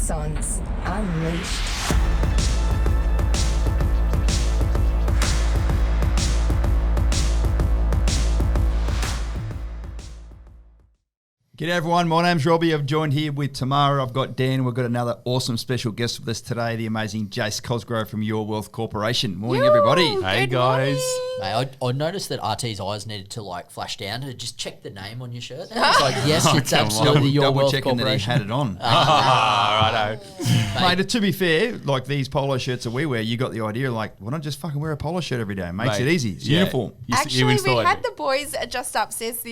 Axons Unleashed. G'day everyone, my name's Robbie. I've joined here with Tamara. I've got Dan. We've got another awesome special guest with us today, the amazing Jace Cosgrove from Your Wealth Corporation. Morning, everybody. Hey guys. Mate, I noticed that RT's eyes needed to flash down to just check the name on your shirt. And it's like, yes, it's absolutely Your Double Wealth checking that he Corporation. had it on. Righto. Mate, to be fair, like these polo shirts that we wear, you got the idea, like, why not just fucking wear a polo shirt every day? Makes it easy. It's uniform. Actually, we had the boys just upstairs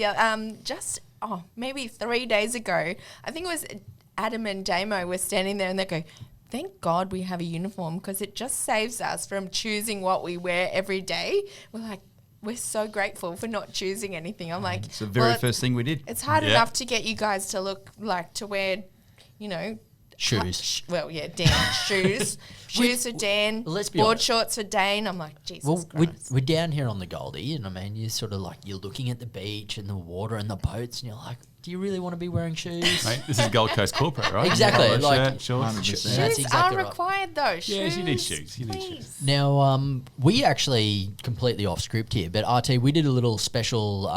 maybe 3 days ago. I think it was Adam and Damo were standing there and they go, thank God we have a uniform because it just saves us from choosing what we wear every day. We're like, we're so grateful for not choosing anything. I'm like, it's the very first thing we did. It's hard enough to get you guys to look like to wear, Shoes. Dan, shoes. Shoes for Dan, let's be board honest. shorts for Dane. I'm like, Jesus Christ. We're down here on the Goldie, and I mean, you're sort of like, you're looking at the beach and the water and the boats, and you're like, do you really want to be wearing shoes? Mate, this is Gold Coast corporate, right? Exactly, Polo like- shirt, shorts. 100%. Shoes That's exactly are right. required though. Yes, you need Shoes, shoes. You need please. shoes. Now, we actually completely off script here, but RT, we did a little special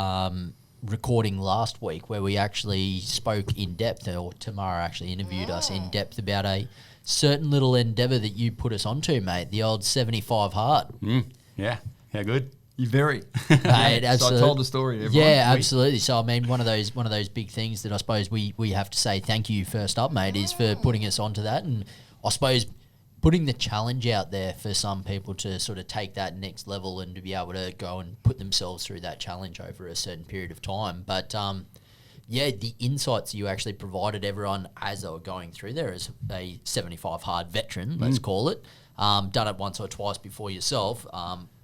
recording last week where we actually spoke in depth, or Tamara actually interviewed us in depth about a certain little endeavour that you put us onto, mate, the old 75 hard. Yeah. How good? You very. Mate, So I absolutely. told the story to everyone. Yeah, absolutely. So I mean, one of those big things that I suppose we have to say thank you first up, mate, is for putting us onto that, and I suppose putting the challenge out there for some people to sort of take that next level and to be able to go and put themselves through that challenge over a certain period of time. But the insights you actually provided everyone as they were going through there as a 75 hard veteran, let's call it, done it once or twice before yourself,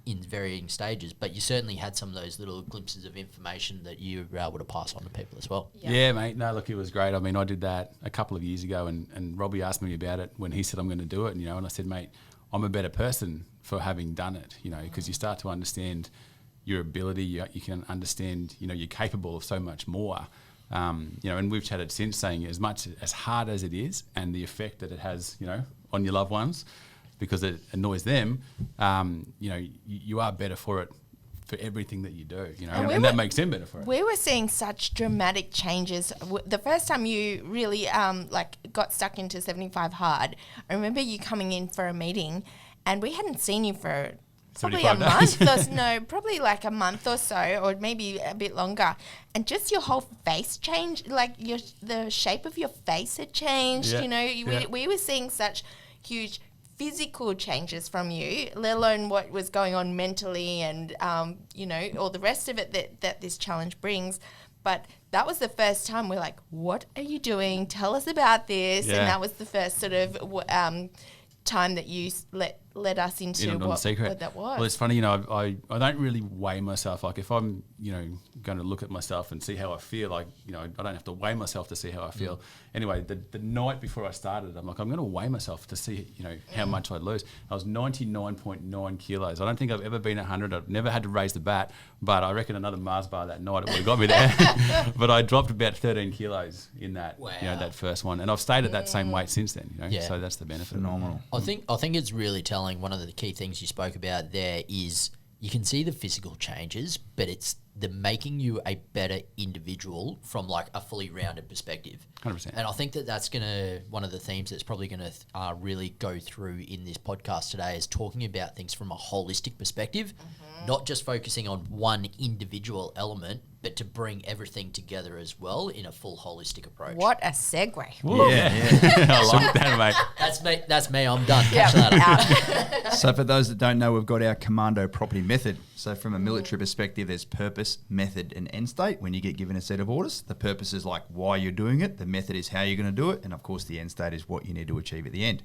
in varying stages, but you certainly had some of those little glimpses of information that you were able to pass on to people as well. Yeah, mate. No, look, it was great. I mean, I did that a couple of years ago, and Robbie asked me about it when he said I'm going to do it, and I said, mate, I'm a better person for having done it, because you start to understand your ability, you can understand, you're capable of so much more. And we've chatted since saying as much as hard as it is and the effect that it has, on your loved ones, because it annoys them, you are better for it for everything that you do, and that makes them better for it. We were seeing such dramatic changes. The first time you really got stuck into 75 hard, I remember you coming in for a meeting and we hadn't seen you for probably a 75 month probably like a month or so, or maybe a bit longer, and just your whole face changed, like the shape of your face had changed. We were seeing such huge physical changes from you, let alone what was going on mentally and all the rest of it that this challenge brings. But that was the first time we're like, what are you doing? Tell us about this. Yeah. And that was the first sort of time that you let us into what that was. Well, it's funny, I don't really weigh myself. Like if I'm, going to look at myself and see how I feel, I don't have to weigh myself to see how I feel. Anyway, the night before I started, I'm like, I'm going to weigh myself to see, how much I'd lose. I was 99.9 kilos. I don't think I've ever been 100. I've never had to raise the bat, but I reckon another Mars bar that night, it would have got me there. But I dropped about 13 kilos in that, that first one. And I've stayed at that same weight since then, so that's the benefit. Phenomenal. I think it's really telling. One of the key things you spoke about there is you can see the physical changes, but it's the making you a better individual from like a fully rounded perspective. 100%. And I think that's one of the themes that's probably going to really go through in this podcast today is talking about things from a holistic perspective, not just focusing on one individual element, but to bring everything together as well in a full holistic approach. What a segue. Yeah. I like that, mate. That's me. I'm done. Yeah, Catch you later. So for those that don't know, we've got our commando property method. So from a military perspective, there's purpose, method, and end state. When you get given a set of orders, the purpose is like why you're doing it. The method is how you're going to do it. And of course, the end state is what you need to achieve at the end.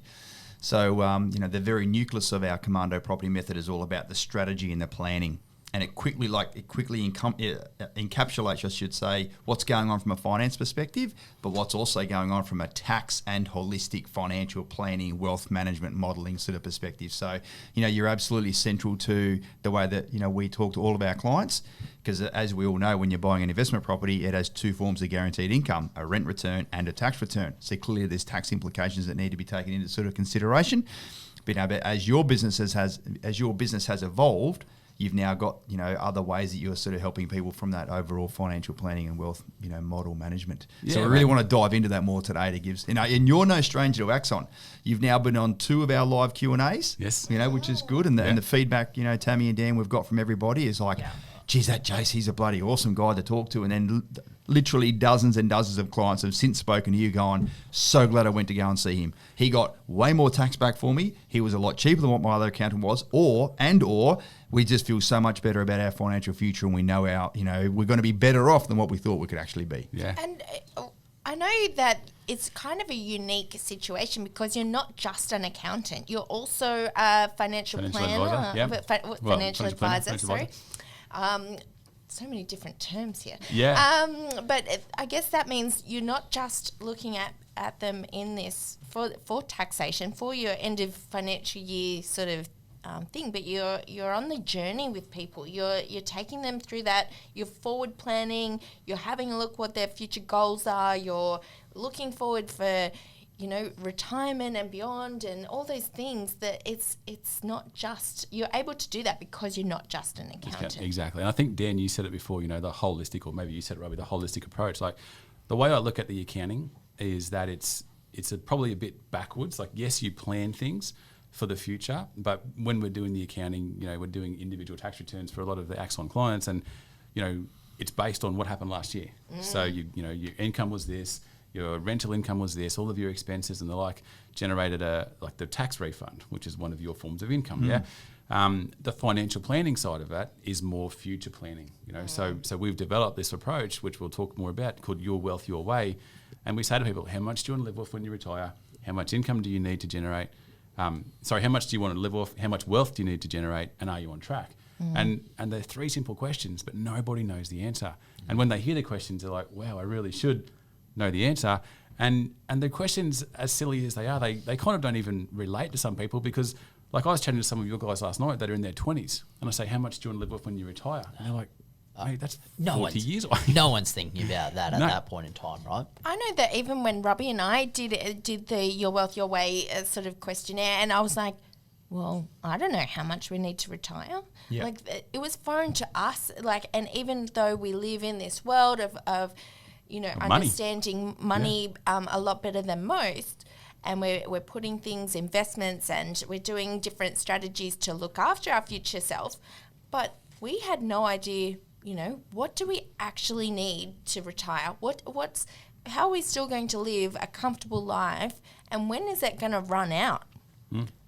So, the very nucleus of our commando property method is all about the strategy and the planning. and it quickly encapsulates, I should say, what's going on from a finance perspective, but what's also going on from a tax and holistic financial planning, wealth management, modelling sort of perspective. So, you're absolutely central to the way that, we talk to all of our clients, because as we all know, when you're buying an investment property, it has two forms of guaranteed income, a rent return and a tax return. So clearly there's tax implications that need to be taken into sort of consideration. But as your business has evolved, you've now got, other ways that you're sort of helping people from that overall financial planning and wealth, model management. Yeah, so we really want to dive into that more today to give, and you're no stranger to Axon. You've now been on 2 of our live Q&As. Yes. Which is good. And the feedback, Tammy and Dan, we've got from everybody is like, geez, that Jace, he's a bloody awesome guy to talk to. And then literally dozens and dozens of clients have since spoken to you going, so glad I went to go and see him. He got way more tax back for me. He was a lot cheaper than what my other accountant was. Or we just feel so much better about our financial future, and we know we're going to be better off than what we thought we could actually be. Yeah. And I know that it's kind of a unique situation because you're not just an accountant. You're also a financial planner. Financial advisor, sorry. So many different terms here. Yeah. But I guess that means you're not just looking at them in this for taxation, for your end of financial year sort of thing, but you're on the journey with people. You're taking them through that. You're forward planning. You're having a look what their future goals are. You're looking forward for retirement and beyond, and all those things. That it's not just, you're able to do that because you're not just an accountant. Exactly. And I think, Dan, you said it before, the holistic, or maybe you said it, Robbie, the holistic approach. Like, the way I look at the accounting is that it's probably a bit backwards. Like, yes, you plan things for the future, but when we're doing the accounting, we're doing individual tax returns for a lot of the Axon clients, and, it's based on what happened last year. So, your income was this, your rental income was this, all of your expenses and the like generated the tax refund, which is one of your forms of income. Yeah. The financial planning side of that is more future planning. So we've developed this approach, which we'll talk more about, called Your Wealth Your Way, and we say to people, how much do you want to live off when you retire? How much income do you need to generate? How much do you want to live off? How much wealth do you need to generate? And are you on track? And they're 3 simple questions, but nobody knows the answer. And when they hear the questions, they're like, wow, I really should know the answer. And the questions, as silly as they are, they kind of don't even relate to some people, because, like, I was chatting to some of your guys last night that are in their 20s, and I say, how much do you want to live off when you retire? And they're like, mate, that's 40 years away. No one's thinking about that at that point in time, right? I know that even when Robbie and I did the Your Wealth Your Way sort of questionnaire, and I was like, well, I don't know how much we need to retire. Yep. Like, it was foreign to us. Like, and even though we live in this world of understanding money a lot better than most, and we're putting things, investments, and we're doing different strategies to look after our future self, but we had no idea, what do we actually need to retire? How are we still going to live a comfortable life, and when is it going to run out?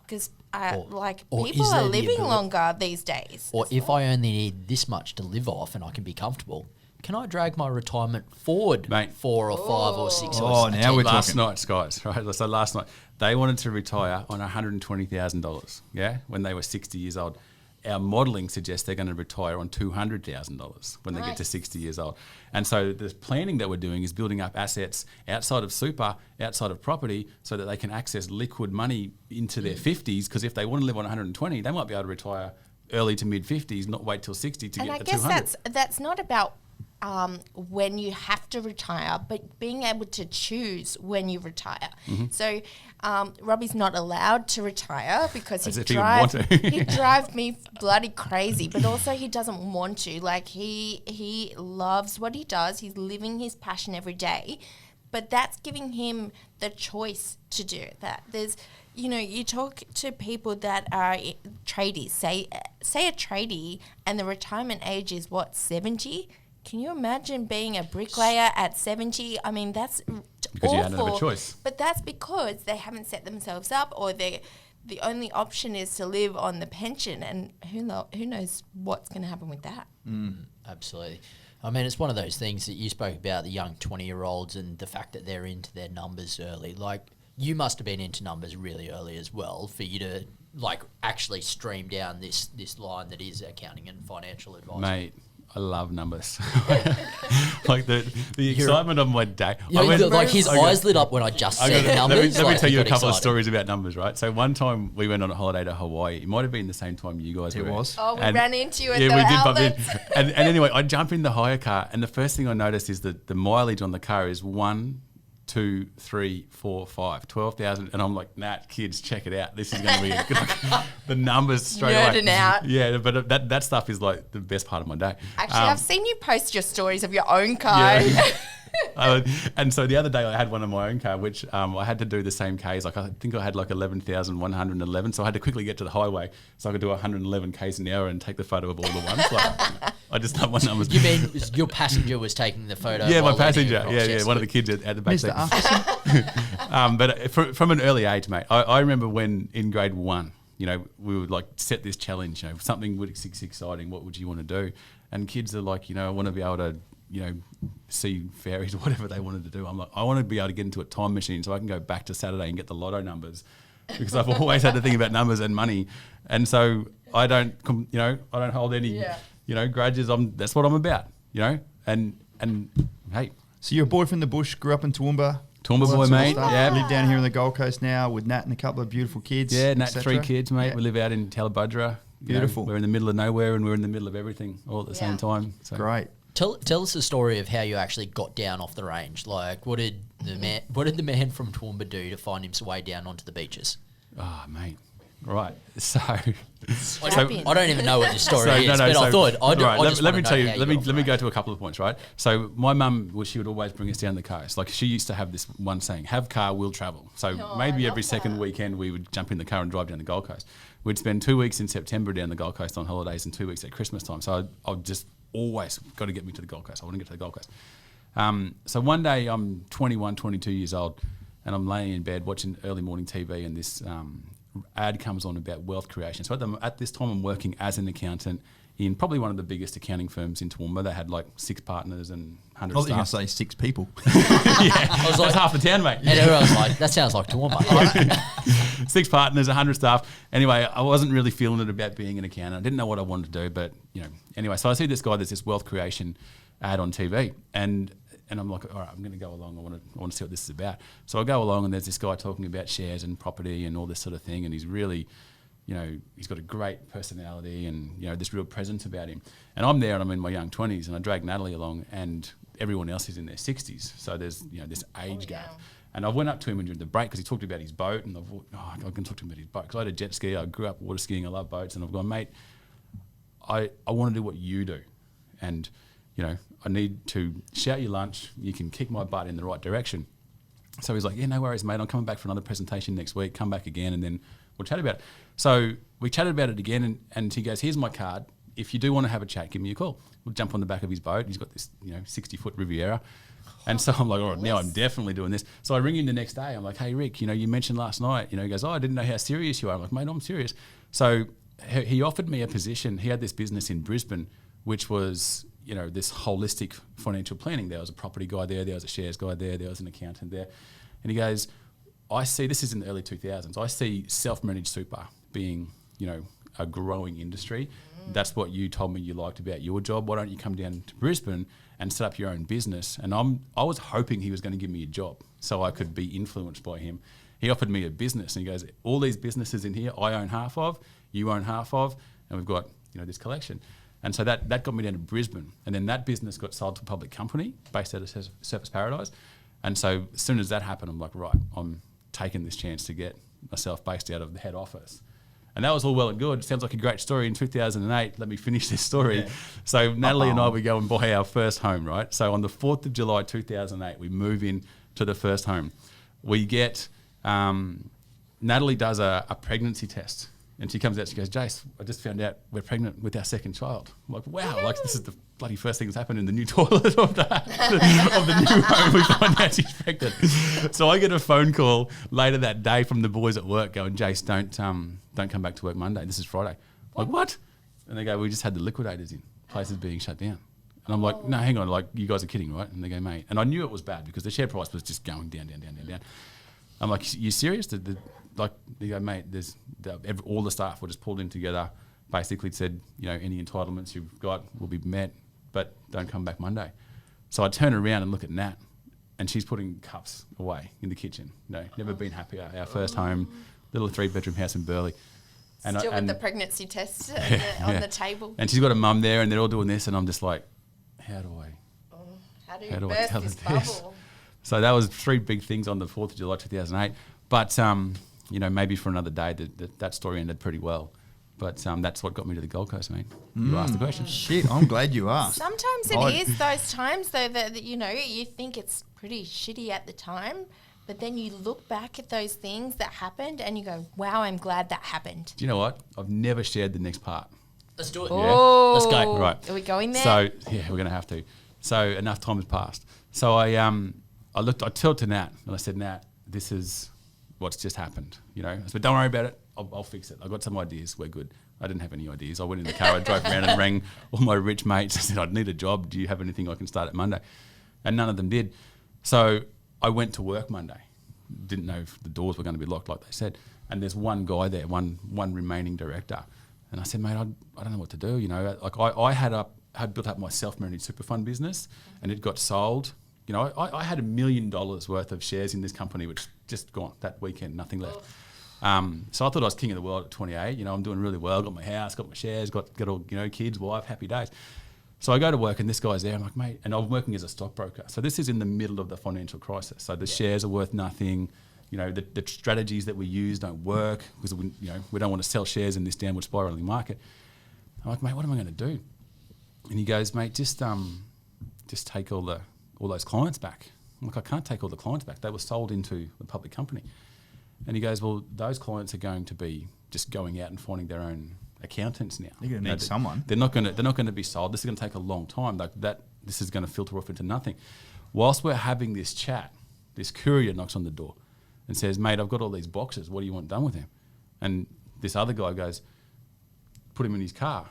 Because people are living longer these days. Or if I only need this much to live off and I can be comfortable, can I drag my retirement forward, mate, 4 or 5 or 6 or 10? Now we're last night, guys, right? So last night, they wanted to retire on $120,000, when they were 60 years old. Our modelling suggests they're going to retire on $200,000 when they get to 60 years old. And so the planning that we're doing is building up assets outside of super, outside of property, so that they can access liquid money into their 50s, because if they want to live on 120, they might be able to retire early to mid-50s, not wait till 60 to get the 200. And I guess that's not about when you have to retire, but being able to choose when you retire. So Robbie's not allowed to retire because he drives me bloody crazy, but also he doesn't want to. Like, he loves what he does. He's living his passion every day, but that's giving him the choice to do that. There's, you talk to people that are tradies, say a tradie, and the retirement age is 70? Can you imagine being a bricklayer at 70? I mean, that's because awful. You had no choice. But that's because they haven't set themselves up, or the only option is to live on the pension, and who knows what's going to happen with that. Absolutely. I mean, it's one of those things that you spoke about, the young 20-year-olds and the fact that they're into their numbers early. Like, you must have been into numbers really early as well for you to like actually stream down this line that is accounting and financial advice? Mate, I love numbers. Like the excitement of my day. Like his eyes lit up when I just said numbers. Let me tell you a couple excited. of stories about numbers, right? So one time we went on a holiday to Hawaii. It might have been the same time you guys were. It was. Oh, we ran into you at yeah, the we did bump outlets. in. And anyway, I jump in the hire car, and the first thing I noticed is that the mileage on the car is 1, 2, 3, 4, 5, 12,000, and I'm like, nah, kids, check it out. This is going to be a good, the numbers straight away. Nerding out. Yeah, but that stuff is like the best part of my day. Actually, I've seen you post your stories of your own car. Yeah. And so the other day I had one of my own car, which I had to do the same Ks. Like I think I had like 11,111. So I had to quickly get to the highway so I could do 111 Ks an hour and take the photo of all the ones. Like, I just love my numbers. You mean your passenger was taking the photo? Yeah, my while leaning passenger. across? Yeah, Yes, one of the good. kids at the back seat. Mr. Arthurson. But from an early age, mate, I remember when in grade 1, you know, we would like set this challenge, you know, something was exciting. What would you want to do? And kids are like, you know, I want to be able to, you know, see fairies or whatever they wanted to do. I'm like, I want to be able to get into a time machine so I can go back to Saturday and get the lotto numbers, because I've always had to think about numbers and money. And so I don't hold any, you know, grudges. That's what I'm about, you know, and hey. So you're a boy from the bush, grew up in Toowoomba. Toowoomba all that boy, sort of mate. stuff. Yeah. Live down here on the Gold Coast now with Nat and a couple of beautiful kids. Yeah, Nat, et cetera. 3 kids, mate. Yeah. We live out in Talabudra. Beautiful. We're in the middle of nowhere and we're in the middle of everything all at the same time. So. Great. Tell us the story of how you actually got down off the range. Like, what did the man from Toowoomba do to find his way down onto the beaches? Oh, mate. Right. So I don't even know what this story is, I thought let me tell you. Let me go to a couple of points. Right. So my mum, she would always bring us down the coast. Like she used to have this one saying, "Have car, we'll travel." So maybe every second weekend we would jump in the car and drive down the Gold Coast. We'd spend 2 weeks in September down the Gold Coast on holidays and 2 weeks at Christmas time. So I'd just always got to get me to the Gold Coast. I want to get to the Gold Coast. So one day I'm 21, 22 years old, and I'm laying in bed watching early morning TV, and this ad comes on about wealth creation. So at this time I'm working as an accountant in probably one of the biggest accounting firms in Toowoomba. They had like 6 partners and 100 I was going staff. to say 6 people. I was like, That's half the town, mate. and everyone was like, that sounds like Toowoomba. 6 partners, 100 staff. Anyway, I wasn't really feeling it about being an accountant. I didn't know what I wanted to do, but you know. Anyway, so I see this guy. There's this wealth creation ad on TV, and I'm like, all right, I'm going to go along. I want to see what this is about. So I go along, and there's this guy talking about shares and property and all this sort of thing, and he's really, you know, he's got a great personality and, you know, this real presence about him. And I'm there and I'm in my young 20s, and I drag Natalie along, and everyone else is in their 60s. So there's, you know, this age gap. And I went up to him during the break because he talked about his boat, and I thought, I can talk to him about his boat because I had a jet ski. I grew up water skiing. I love boats. And I've gone, mate, I want to do what you do. And, you know, I need to shout your lunch. You can kick my butt in the right direction. So he's like, yeah, no worries, mate. I'm coming back for another presentation next week. Come back again, and then we'll chat about it. So we chatted about it again, and he goes, here's my card. If you do want to have a chat, give me a call. We'll jump on the back of his boat. He's got this, you know, 60-foot Riviera. And so I'm like, all right, now I'm definitely doing this. So I ring him the next day. I'm like, hey, Rick, you know, you mentioned last night. You know, he goes, I didn't know how serious you are. I'm like, mate, I'm serious. So he offered me a position. He had this business in Brisbane, which was, you know, this holistic financial planning. There was a property guy there was a shares guy there was an accountant there. And he goes, I see, this is in the early 2000s, I see self-managed super being, you know, a growing industry. That's what you told me you liked about your job. Why don't you come down to Brisbane and set up your own business? And I was hoping he was going to give me a job so I could be influenced by him. He offered me a business, and he goes, all these businesses in here, I own half of, you own half of, and we've got, you know, this collection. And so that got me down to Brisbane. And then that business got sold to a public company based out of Surfers Paradise. And so as soon as that happened, I'm like, right, I'm taking this chance to get myself based out of the head office. And that was all well and good. It sounds like a great story. In 2008, let me finish this story. Yeah. So Natalie and I, we go and buy our first home, right? So on the 4th of July, 2008, we move in to the first home. We get, Natalie does a pregnancy test. And she comes out, she goes, Jace, I just found out we're pregnant with our second child. I'm like, wow, like this is the bloody first thing that's happened in the new toilet of the new home. We find out she's pregnant. So I get a phone call later that day from the boys at work going, Jace, don't come back to work Monday. This is Friday. I'm like, what? And they go, we just had the liquidators in. Place is being shut down. And I'm like, no, hang on, like you guys are kidding, right? And they go, mate. And I knew it was bad because the share price was just going down. I'm like, you serious? like, you go, mate, all the staff were just pulled in together, basically said, any entitlements you've got will be met, but don't come back Monday. So I turn around and look at Nat, and she's putting cups away in the kitchen. Never been happier. Our first home, little 3-bedroom house in Burleigh. And with the pregnancy test on the table. And she's got a mum there, and they're all doing this, and I'm just like, how do I burst this bubble? So that was 3 big things on the 4th of July 2008. But, maybe for another day, that story ended pretty well. But that's what got me to the Gold Coast, mate. You asked the question. Shit, I'm glad you asked. Sometimes it is those times, though, that you think it's pretty shitty at the time, but then you look back at those things that happened and you go, wow, I'm glad that happened. Do you know what? I've never shared the next part. Let's do it. Yeah. Oh, let's go. Right. Are we going there? So, yeah, we're going to have to. So enough time has passed. So I turned to Nat and I said, Nat, this is what's just happened. I said, don't worry about it. I'll fix it. I got some ideas. We're good. I didn't have any ideas. I went in the car, I drove around and rang all my rich mates. I said, I need a job. Do you have anything I can start at Monday? And none of them did. So I went to work Monday. Didn't know if the doors were going to be locked like they said. And there's one guy there, one remaining director. And I said, mate, I don't know what to do. Like I had built up my self-managed super fund business and it got sold. I had $1 million worth of shares in this company, which just gone that weekend, nothing left. So I thought I was king of the world at 28. I'm doing really well. Got my house, got my shares, got all, kids, wife, happy days. So I go to work and this guy's there. I'm like, mate, and I'm working as a stockbroker. So this is in the middle of the financial crisis. So the shares are worth nothing. The strategies that we use don't work because we don't want to sell shares in this downward spiraling market. I'm like, mate, what am I going to do? And he goes, mate, just take all those clients back. I'm like, I can't take all the clients back. They were sold into the public company. And he goes, well, those clients are going to be just going out and finding their own accountants now. You're going to need someone. They're not going to be sold. This is going to take a long time. This is going to filter off into nothing. Whilst we're having this chat, this courier knocks on the door and says, mate, I've got all these boxes. What do you want done with them? And this other guy goes, put him in his car.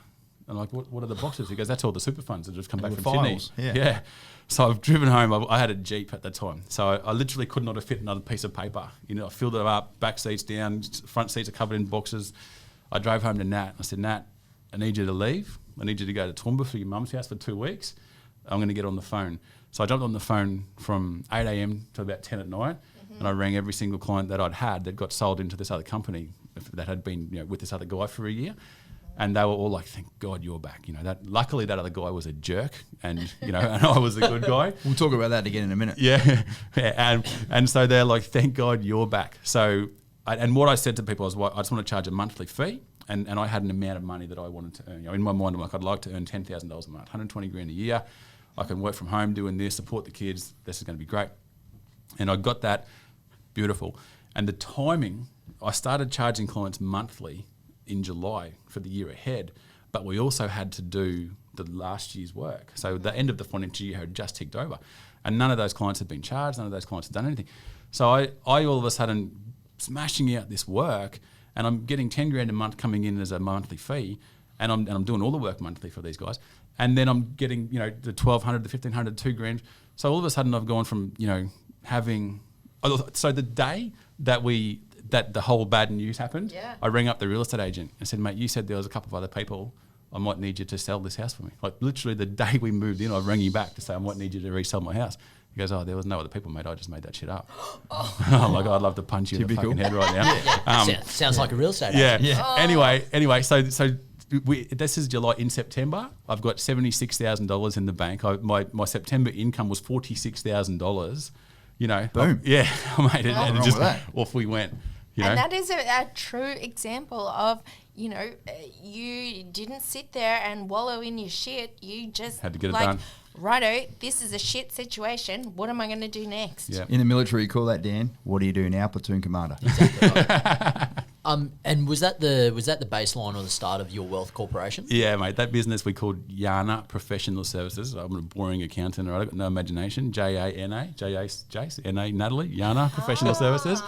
I'm like, what are the boxes? He goes, that's all the super funds that just come back from files. Sydney. Yeah. So I've driven home. I had a Jeep at the time. So I literally could not have fit another piece of paper. I filled it up, back seats down, front seats are covered in boxes. I drove home to Nat. I said, Nat, I need you to leave. I need you to go to Toowoomba for your mum's house for 2 weeks. I'm going to get on the phone. So I jumped on the phone from 8 a.m. to about 10 at night. And I rang every single client that I'd had that got sold into this other company that had been with this other guy for a year. And they were all like, thank God you're back. Luckily that other guy was a jerk and, and I was a good guy. We'll talk about that again in a minute. Yeah. And so they're like, thank God you're back. So, and what I said to people was, I just want to charge a monthly fee. And I had an amount of money that I wanted to earn. In my mind, I'm like, I'd like to earn $10,000 a month, 120 grand a year. I can work from home doing this, support the kids. This is going to be great. And I got that. Beautiful. And the timing, I started charging clients monthly in July for the year ahead, but we also had to do the last year's work. So the end of the financial year had just ticked over and none of those clients had been charged, none of those clients had done anything. So I all of a sudden smashing out this work and I'm getting 10 grand a month coming in as a monthly fee and I'm doing all the work monthly for these guys. And then I'm getting, the 1,200, the 1,500, 2 grand. So all of a sudden I've gone from, having, so the day that the whole bad news happened, I rang up the real estate agent and said, mate, you said there was a couple of other people. I might need you to sell this house for me. Like literally the day we moved in, I rang you back to say, I might need you to resell my house. He goes, oh, there was no other people, mate. I just made that shit up. I'm like, I'd love to punch you in the fucking head right now. Sounds like a real estate agent. Yeah. Oh. Anyway, so this is July. In September, I've got $76,000 in the bank. My September income was $46,000. Boom. Yeah, mate. And it just off we went. And that is a true example of, you didn't sit there and wallow in your shit. You just had to get it done. Righto, this is a shit situation. What am I going to do next? Yeah. In the military, you call that, Dan, what do you do now, platoon commander? Exactly right. And was that the baseline or the start of Your Wealth Corporation? Yeah, mate. That business we called Yana Professional Services. I'm a boring accountant, right? I've got no imagination. Jana, Jace, N-A, Natalie, Yana Professional Services,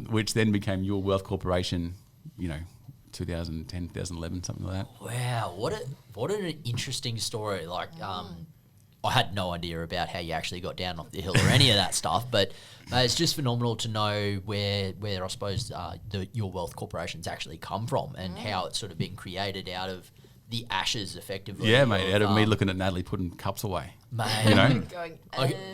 which then became Your Wealth Corporation, 2010, 2011, something like that. Wow, what an interesting story. Like, I had no idea about how you actually got down off the hill or any of that stuff, but it's just phenomenal to know where I suppose your wealth corporations actually come from and how it's sort of been created out of the ashes, effectively. Yeah, mate. Out of me looking at Natalie putting cups away. Mate, You know, Going,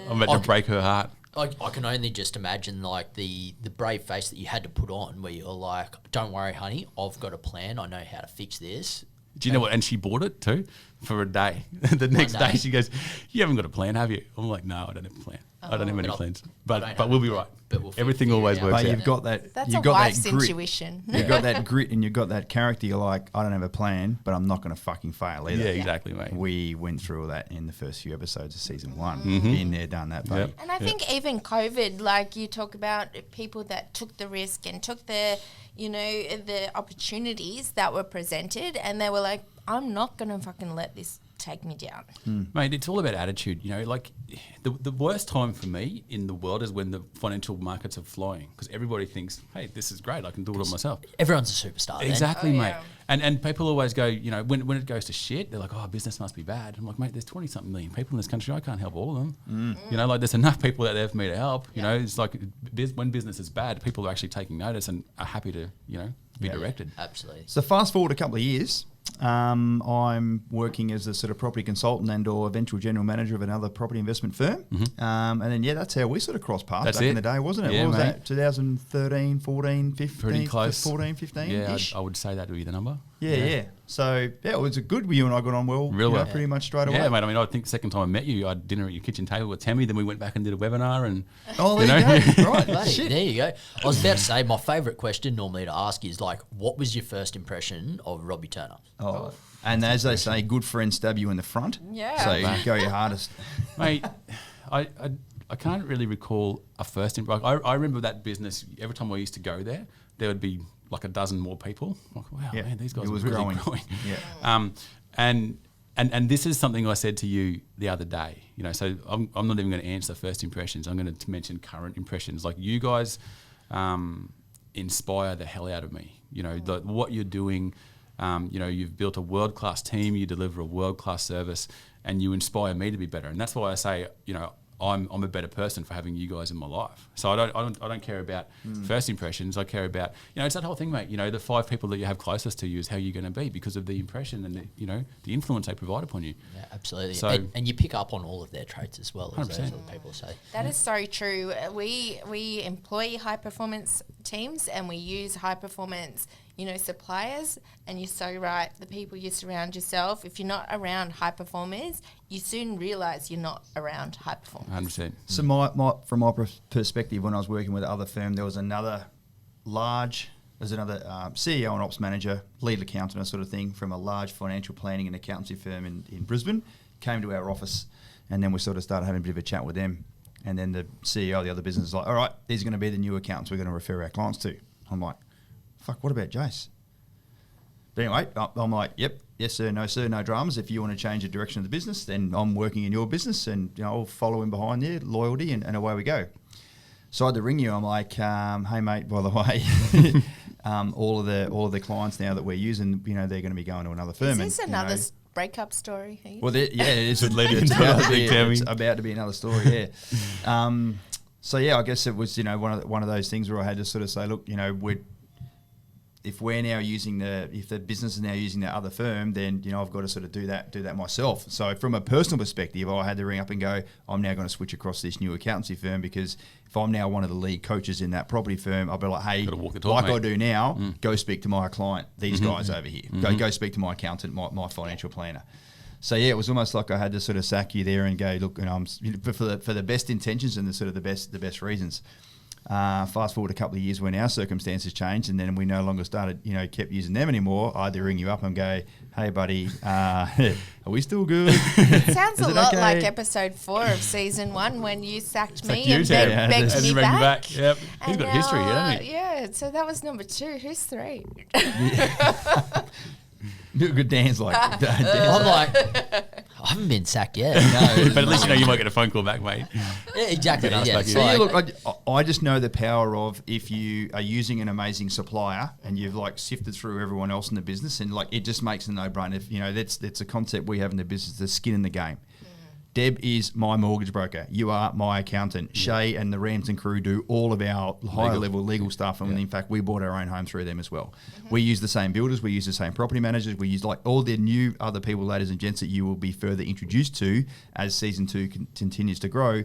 I'm about to break her heart. I can only just imagine like the brave face that you had to put on where you're like, don't worry, honey, I've got a plan. I know how to fix this. Do you know what? And she bought it too for a day. The next day she goes, "You haven't got a plan, have you?" I'm like, "No, I don't have a plan. I don't have any plans. But we'll be right. But we'll Everything always figure it works But out." you've got that. that's you've a got wife's that grit. intuition. You've got that grit and you've got that character. You're like, I don't have a plan, but I'm not going to fucking fail either. Yeah, exactly, mate. We went through all that in the first few episodes of season 1. Mm-hmm. Been there, done that, buddy. Yep. And I think even COVID, like you talk about people that took the risk and took the, the opportunities that were presented, and they were like, I'm not going to fucking let this take me down. Mate, it's all about attitude. Like the worst time for me in the world is when the financial markets are flying because everybody thinks, hey, this is great. I can do it all myself. Everyone's a superstar. Then. Exactly, Oh, mate. yeah. And people always go, when it goes to shit, they're like, oh, business must be bad. I'm like, mate, there's 20-something million people in this country. I can't help all of them. There's enough people out there for me to help. It's like when business is bad, people are actually taking notice and are happy to, be directed. Absolutely. So fast forward a couple of years, I'm working as a sort of property consultant and or eventual general manager of another property investment firm. And then, that's how we sort of crossed paths back in the day, wasn't it? Yeah, what was mate. that, 2013, 14, 15? Pretty close. 14, 15 Yeah, ish? I would say that would be the number. Yeah. So, it was a good, you and I got on well, Real well. pretty much straight away. Yeah, mate. I mean, I think the second time I met you, I had dinner at your kitchen table with Tammy. Then we went back and did a webinar. And Oh, there you go. Right. Bloody, Shit. there you go. I was about to say my favourite question normally to ask is like, what was your first impression of Robbie Turner? Oh. And as they say, good friends stab you in the front. Yeah. So you go your hardest. mate, I can't really recall a first impression. I remember that business. Every time I used to go there, there would be like a dozen more people. Like, wow, Yeah. man, these guys It are was really growing. Yeah. And this is something I said to you the other day. So I'm not even going to answer first impressions. I'm going to mention current impressions. Like you guys inspire the hell out of me. What you're doing. You've built a world-class team, you deliver a world-class service, and you inspire me to be better. And that's why I say, I'm a better person for having you guys in my life. So I don't care about first impressions. I care about, it's that whole thing, mate. The 5 people that you have closest to you is how you're going to be because of the impression and the influence they provide upon you. Yeah, absolutely. So- and you pick up on all of their traits as well, as those 100%. other people say. That is so true. We employ high performance teams and we use high performance, suppliers. And you're so right. The people you surround yourself, if you're not around high performers, you soon realise you're not around high performers. 100%. So from my perspective, when I was working with another firm, there was another CEO and ops manager, lead accountant, sort of thing, from a large financial planning and accountancy firm in Brisbane, came to our office, and then we sort of started having a bit of a chat with them. And then the CEO of the other business was like, all right, these are going to be the new accountants we're going to refer our clients to. I'm like, fuck, what about Jace? But anyway, I'm like, yep, yes sir, no dramas. If you want to change the direction of the business, then I'm working in your business and I'll follow in behind there, loyalty, and away we go. So I had to ring you. I'm like, hey mate, by the way, all of the clients now that we're using, they're going to be going to another firm. Is this and, another breakup story? Well, it's leading into another big Tammy. It's about to be another story, yeah. So yeah, I guess it was one of those things where I had to sort of say, look, if the business is now using that other firm, then I've got to sort of do that myself. So from a personal perspective, I had to ring up and go, I'm now going to switch across to this new accountancy firm because if I'm now one of the lead coaches in that property firm, I'll be like, hey, Gotta walk the talk, like mate. I do now, go speak to my client, these guys over here. Go speak to my accountant, my financial planner. So yeah, it was almost like I had to sort of sack you there and go, look, I'm for the best intentions and the best reasons. Fast forward a couple of years when our circumstances changed and then we no longer kept using them anymore. I had to ring you up and go, hey buddy, are we still good? It sounds Is a it lot okay? like episode 4 of season 1 when you sacked me you, and Tam. begged And me you bring me back. back. Yep. He's got history here, hasn't he? Yeah, so that was number 2. Who's 3? Do a good dance like dance. I'm like, I haven't been sacked yet. No, But at least you might get a phone call back, mate. Yeah, exactly. Get us Yeah, back it's in. Yeah, like- look, I just know the power of if you are using an amazing supplier and you've sifted through everyone else in the business and it just makes a no-brainer. That's a concept we have in the business, the skin in the game. Deb is my mortgage broker. You are my accountant. Shay and the Ramsden crew do all of our higher level legal stuff. And in fact, we bought our own home through them as well. We use the same builders. We use the same property managers. We use like all the new other people, ladies and gents, that you will be further introduced to as season 2 continues to grow.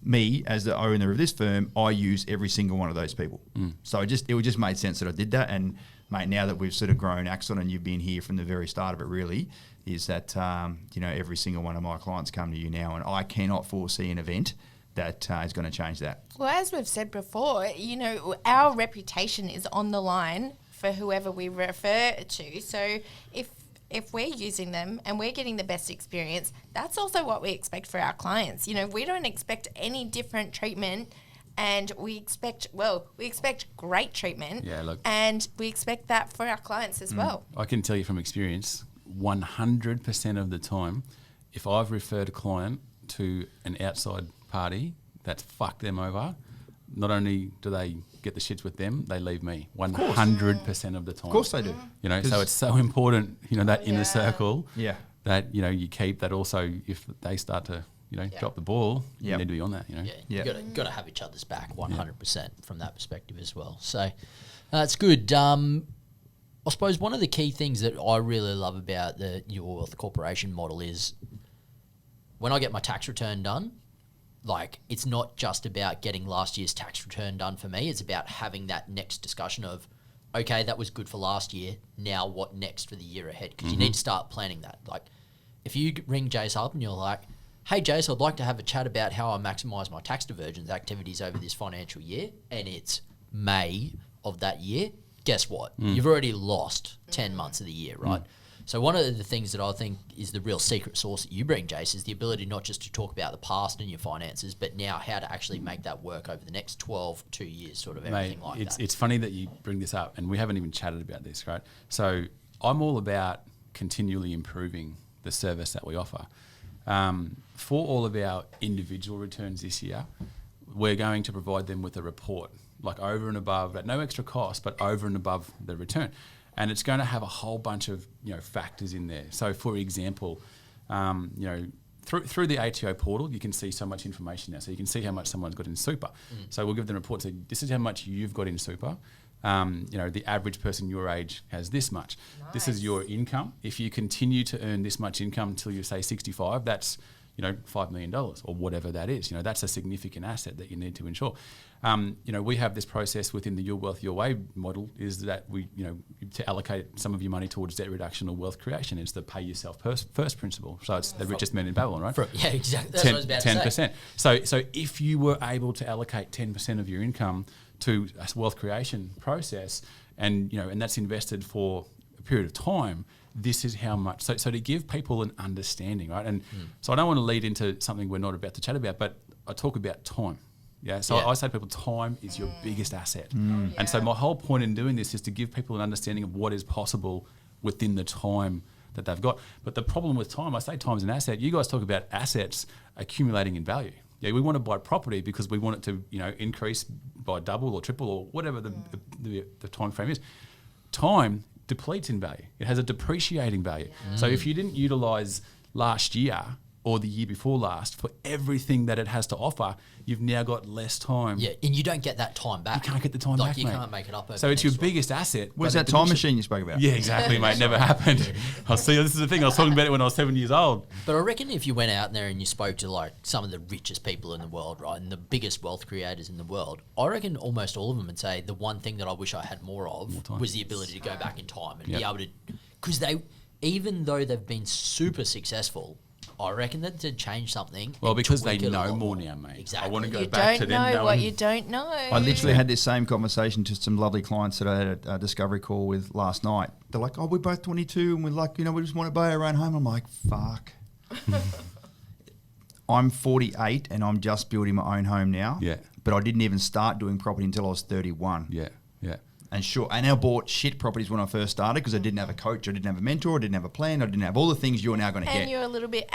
Me, as the owner of this firm, I use every single one of those people. So it just made sense that I did that. And mate, now that we've sort of grown Axon and you've been here from the very start of it, really, is that every single one of my clients come to you now, and I cannot foresee an event that is going to change that. Well, as we've said before, our reputation is on the line for whoever we refer to. So if we're using them and we're getting the best experience, that's also what we expect for our clients. We don't expect any different treatment, and we expect great treatment. Yeah, look, and we expect that for our clients as well. I can tell you from experience, 100% of the time, if I've referred a client to an outside party that's fucked them over, not only do they get the shits with them, they leave me 100% of the time. Of course they do. So it's so important, that inner circle that, you keep that. Also, if they start to, drop the ball, you need to be on that, You got to have each other's back 100% from that perspective as well. So that's good. I suppose one of the key things that I really love about the Your Wealth Corporation model is when I get my tax return done, like, it's not just about getting last year's tax return done for me. It's about having that next discussion of, okay, that was good for last year. Now what next for the year ahead? Because you need to start planning that. Like, if you ring Jace up and you're like, hey, Jace, I'd like to have a chat about how I maximise my tax diversions activities over this financial year, and it's May of that year, guess what? You've already lost 10 months of the year, right? So one of the things that I think is the real secret sauce that you bring, Jace, is the ability not just to talk about the past and your finances, but now how to actually make that work over the next 2 years, sort of everything. Mate, like that. It's funny that you bring this up, and we haven't even chatted about this, right? So I'm all about continually improving the service that we offer. For all of our individual returns this year, we're going to provide them with a report, like over and above, at no extra cost, but over and above the return. And it's going to have a whole bunch of factors in there. So, for example, through the ATO portal, you can see so much information now. So you can see how much someone's got in super. So we'll give them a report. So this is how much you've got in super. The average person your age has this much. Nice. This is your income. If you continue to earn this much income until you say 65, that's $5 million or whatever that is. That's a significant asset that you need to insure. We have this process within the Your Wealth Your Way model, is that we, to allocate some of your money towards debt reduction or wealth creation. It's the pay yourself first principle. So it's the richest man in Babylon, right? Yeah, exactly. That's what I was about to say. 10%. So if you were able to allocate 10% of your income to a wealth creation process, and that's invested for a period of time, this is how much. So to give people an understanding, right? And so I don't want to lead into something we're not about to chat about, but I talk about time. Yeah. So I say to people, time is your biggest asset. And so my whole point in doing this is to give people an understanding of what is possible within the time that they've got. But the problem with time, I say time is an asset. You guys talk about assets accumulating in value. Yeah, we want to buy property because we want it to, increase by double or triple or whatever the time frame is. Time depletes in value. It has a depreciating value. So if you didn't utilise last year or the year before last for everything that it has to offer, you've now got less time. Yeah, and you don't get that time back. You can't get the time back, you mate. can't make it up. So it's your biggest asset. Where's that time machine you spoke about? Yeah, exactly, mate. Never happened. I see. This is the thing. I was talking about it when I was 7 years old. But I reckon if you went out there and you spoke to like some of the richest people in the world, right, and the biggest wealth creators in the world, I reckon almost all of them would say the one thing that I wish I had more of was the ability to go back in time and be able to, because even though they've been super successful, I reckon that to change something. Well, because they know more now, mate. Exactly. I want to go back to them knowing. You don't know what you don't know. I literally had this same conversation to some lovely clients that I had a discovery call with last night. They're like, "Oh, we're both 22 and we're like, we just want to buy our own home." I'm like, "Fuck." I'm 48 and I'm just building my own home now. Yeah. But I didn't even start doing property until I was 31. Yeah. Yeah. And I bought shit properties when I first started because I didn't have a coach, I didn't have a mentor, I didn't have a plan, I didn't have all the things you're now going to get. And you're a little bit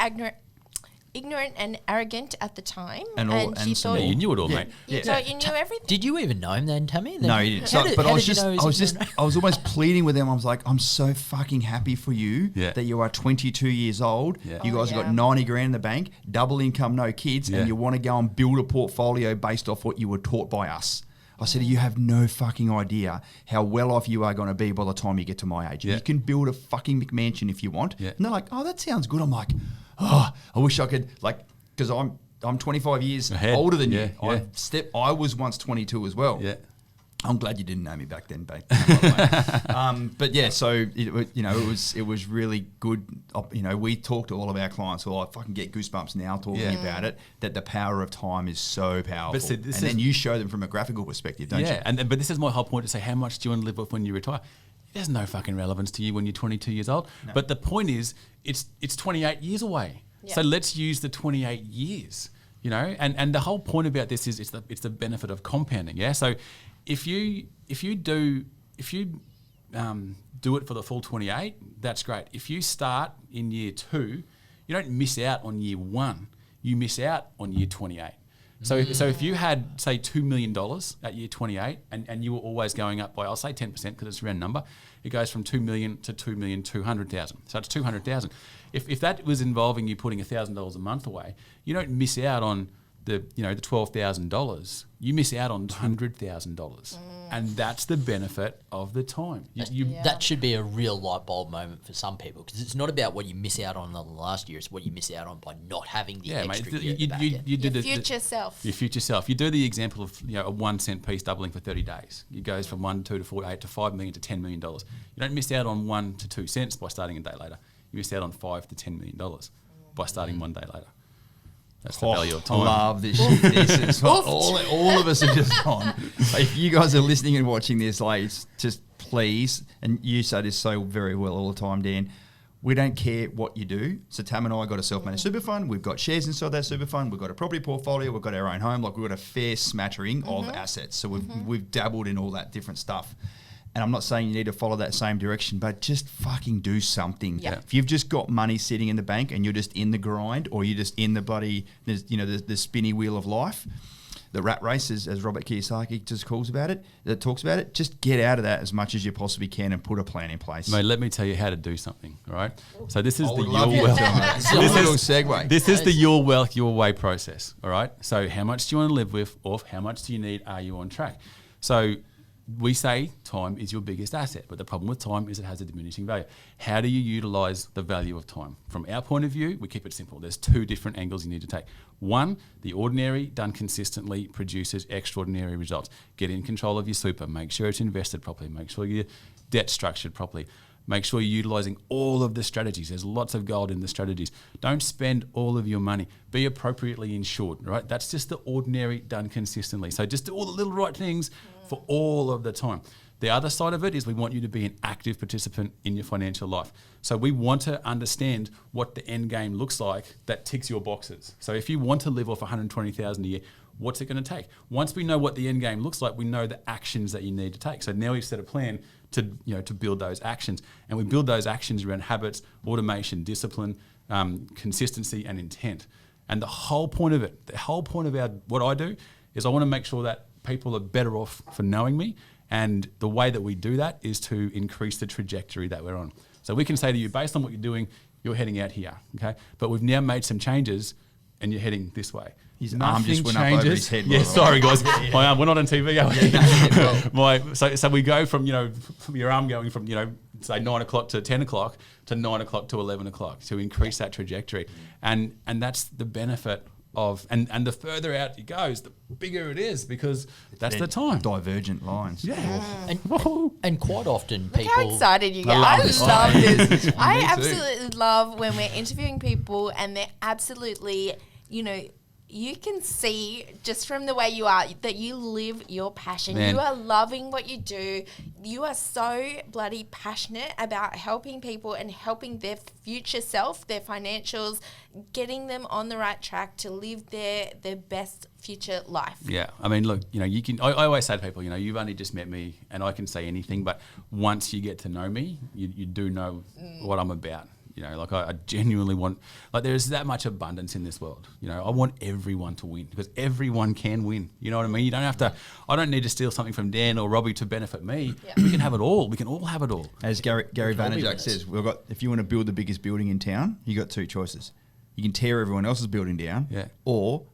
ignorant and arrogant at the time, And he some thought you knew it all, mate. you thought you knew everything. Did you even know him then, Tammy? Then No, he didn't. So, but I was pleading with them. I was like, I'm so fucking happy for you that you are 22 years old. Yeah. You guys have got 90 grand in the bank, double income, no kids, and you want to go and build a portfolio based off what you were taught by us. I said, you have no fucking idea how well off you are going to be by the time you get to my age. Yeah. You can build a fucking McMansion if you want. Yeah. And they're like, oh, that sounds good. I'm like, oh, I wish I could, because I'm 25 years Ahead. older than Yeah, you. yeah. I was once 22 as well. Yeah. I'm glad you didn't know me back then, by the way. But yeah, so it was really good. We talk to all of our clients. I fucking get goosebumps now talking about it. That the power of time is so powerful. But see, then you show them from a graphical perspective, don't you? Yeah, but this is my whole point to say, how much do you want to live with when you retire? There's no fucking relevance to you when you're 22 years old. No. But the point is, it's 28 years away. Yeah. So let's use the 28 years. And the whole point about this is it's the benefit of compounding. Yeah. So if you do it for the full 28, that's great. If you start in year 2, you don't miss out on year 1. You miss out on year 28. So if you had, say, $2 million at year 28 and you were always going up by, I'll say 10% because it's a round number, it goes from 2 million to 2,200,000. So it's 200,000. If that was involving you putting $1,000 a month away, you don't miss out on the $12,000. You miss out on $100,000, and that's the benefit of the time. That should be a real light bulb moment for some people, because it's not about what you miss out on in the last year; it's what you miss out on by not having the extra year. Your future self. Your future self. You do the example of a 1 cent piece doubling for 30 days. It goes from 1, 2 to 4, 8 to $5 million to $10 million. You don't miss out on 1 to 2 cents by starting a day later. You miss out on $5 to $10 million by starting 1 day later. That's the value of time. I love this shit. This is what all of us are just on. If you guys are listening and watching this, just please, and you say this so very well all the time, Dan, we don't care what you do. So Tam and I got a self-managed super fund. We've got shares inside that super fund. We've got a property portfolio. We've got our own home. We've got a fair smattering of assets. So we've dabbled in all that different stuff. And I'm not saying you need to follow that same direction, but just fucking do something. Yeah. If you've just got money sitting in the bank and you're just in the grind, or you're just in the bloody, the spinny wheel of life, the rat race, as Robert Kiyosaki just talks about it, just get out of that as much as you possibly can and put a plan in place. Mate, let me tell you how to do something, all right? So this is the your segue. This is the your wealth, your way process, all right? So how much do you want to live with, or how much do you need? Are you on track? So we say time is your biggest asset, but the problem with time is it has a diminishing value. How do you utilize the value of time? From our point of view, we keep it simple. There's 2 different angles you need to take. One, the ordinary done consistently produces extraordinary results. Get in control of your super. Make sure it's invested properly. Make sure your debt's structured properly. Make sure you're utilizing all of the strategies. There's lots of gold in the strategies. Don't spend all of your money. Be appropriately insured, right? That's just the ordinary done consistently. So just do all the little right things for all of the time. The other side of it is we want you to be an active participant in your financial life. So we want to understand what the end game looks like that ticks your boxes. So if you want to live off $120,000 a year, what's it going to take? Once we know what the end game looks like, we know the actions that you need to take. So now we've set a plan to build those actions, and we build those actions around habits, automation, discipline, consistency, and intent. And the whole point of it, what I do is I want to make sure that people are better off for knowing me, and the way that we do that is to increase the trajectory that we're on. So we can say to you, based on what you're doing, you're heading out here, okay? But we've now made some changes, and you're heading this way. His arm just went up over his head. Yeah, sorry guys, my arm. We're not on TV, are we? So we go from from your arm going from say 9 o'clock to 10 o'clock to 9 o'clock to 11 o'clock to increase that trajectory, and that's the benefit of and the further out it goes, the bigger it is, because that's the time. Divergent lines. Yeah. And quite often people... Look how excited you get. I love this. I absolutely love when we're interviewing people and they're absolutely, you can see just from the way you are that you live your passion. Man. You are loving what you do. You are so bloody passionate about helping people and helping their future self, their financials, getting them on the right track to live their best future life. Yeah, I mean, look, you can. I always say to people, you've only just met me, and I can say anything, but once you get to know me, you do know what I'm about. You know, like I genuinely want, like there's that much abundance in this world. You know, I want everyone to win because everyone can win. You know what I mean? You don't have to, I don't need to steal something from Dan or Robbie to benefit me. Yeah. We can have it all. We can all have it all. As Gary Vaynerchuk says, if you want to build the biggest building in town, you got two choices. You can tear everyone else's building down, or